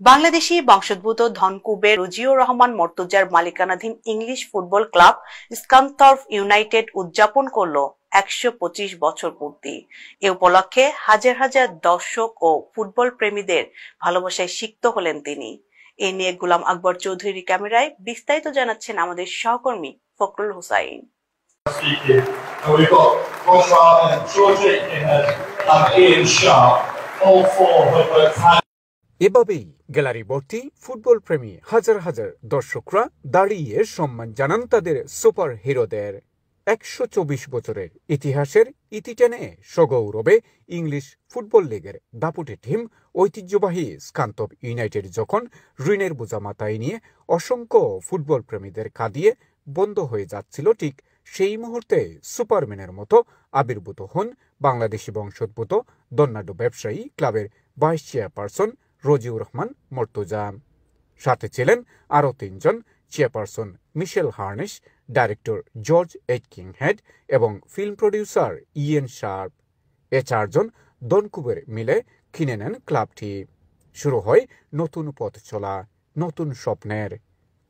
বাংলাদেশি বংশোদ্ভূত ধনকুবের রজিউর রহমান মর্তুজার মালিকানাধীন English football club স্কানথর্প United উদযাপন করল ১২৫ বছর পূর্তি। এ উপলক্ষে হাজার হাজার দর্শক ও ফুটবল প্রেমীদের ভালোবাসায় সিক্ত হলেন তিনি। এ নিয়ে গোলাম আকবর চৌধুরীর ক্যামেরায় বিস্তারিত জানাচ্ছেন আমাদের সহকর্মী ফখরুল হোসাইন। এভাবেই গ্যালারি ভর্তি ফুটবল প্রেমী হাজার হাজার দর্শকরা দাঁড়িয়ে সম্মান জানান তাদের সুপার হিরোদের। ১২৪ বছরের ইতিহাসের ইতি টেনে সগৌরবে ইংলিশ ফুটবল লিগের দাপুটে টিম ঐতিহ্যবাহী স্কানথর্প ইউনাইটেড যখন ঋণের বোঝা মাথায় নিয়ে অসংখ্য ফুটবল প্রেমীদের কাঁদিয়ে বন্ধ হয়ে যাচ্ছিল, ঠিক সেই মুহূর্তে সুপারম্যানের মতো আবির্ভূত হন বাংলাদেশি বংশোদ্ভূত ধনাঢ্য ব্যবসায়ী ক্লাবের ভাইস চেয়ারপারসন রজিউর রহমান মর্তুজা। সাথে ছিলেন আরও তিনজন চেয়ারপারসন মিশেল হার্নিশ, ডাইরেক্টর জর্জ এইটকিংহেড এবং ফিল্ম প্রডিউসার ইয়েন শার্প। এ চারজন ধনকুবের মিলে কিনে নেন ক্লাবটি। শুরু হয় নতুন পথ চলা, নতুন স্বপ্নের।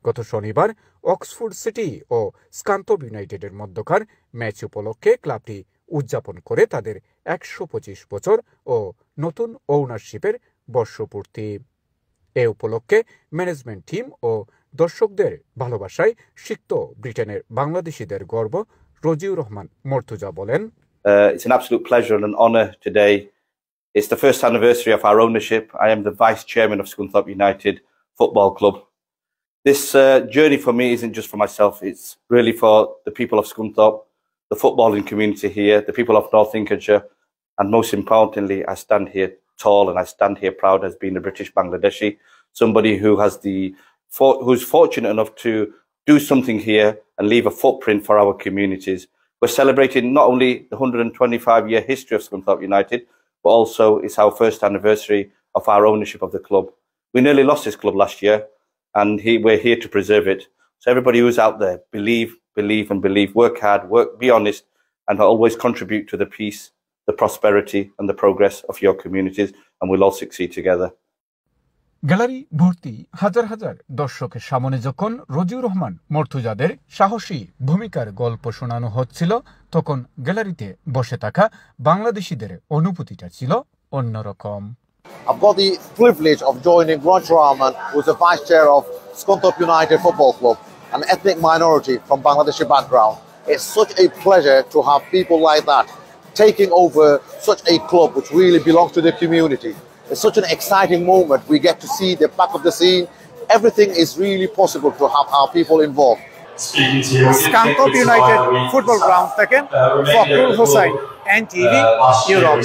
গত শনিবার অক্সফোর্ড সিটি ও স্কানথর্প ইউনাইটেডের মধ্যকার ম্যাচ উপলক্ষে ক্লাবটি উদযাপন করে তাদের ১২৫ বছর ও নতুন ওনারশিপের বর্ষপূর্তি। এ উপলক্ষে ম্যানেজমেন্ট টিম ও দর্শকদের ভালোবাসায় সিক্ত ব্রিটেনের বাংলাদেশিদের গর্ব রজিউর রহমান মর্তুজা বলেন, It's an absolute pleasure and an honour today. It's the first anniversary of our ownership. I am the vice chairman of Scunthorpe United Football Club. This journey for me isn't just for myself, it's really for the people of Scunthorpe, the footballing community here, the people of North Lincolnshire, and most importantly, I stand here tall and I stand here proud as being a British Bangladeshi, somebody who's fortunate enough to do something here and leave a footprint for our communities. We're celebrating not only the 125-year history of Scunthorpe United, but also it's our first anniversary of our ownership of the club. We nearly lost this club last year, and we're here to preserve it. So everybody who's out there, believe, work hard, be honest, and always contribute to the peace, the prosperity and the progress of your communities, and we'll all succeed together. Gallery ভর্তি হাজার হাজার দর্শকের সামনে যখন রজিউর রহমান মর্তুজাদের সাহসী ভূমিকার গল্প শোনানো হচ্ছিল, তখন গ্যালারিতে বসে থাকা বাংলাদেশিদের অনুভূতিটা ছিল অন্যরকম। I've got the privilege of joining Roger Rahman, who's the vice chair of Scunthorpe United Football Club, an ethnic minority from Bangladeshi background. It's such a pleasure to have people like that taking over such a club which really belongs to the community. It's such an exciting moment. We get to see the back of the scene. Everything is really possible to have our people involved. Scunthorpe United Football Ground থেকে Fakhrul Hossain, NTV, Europe।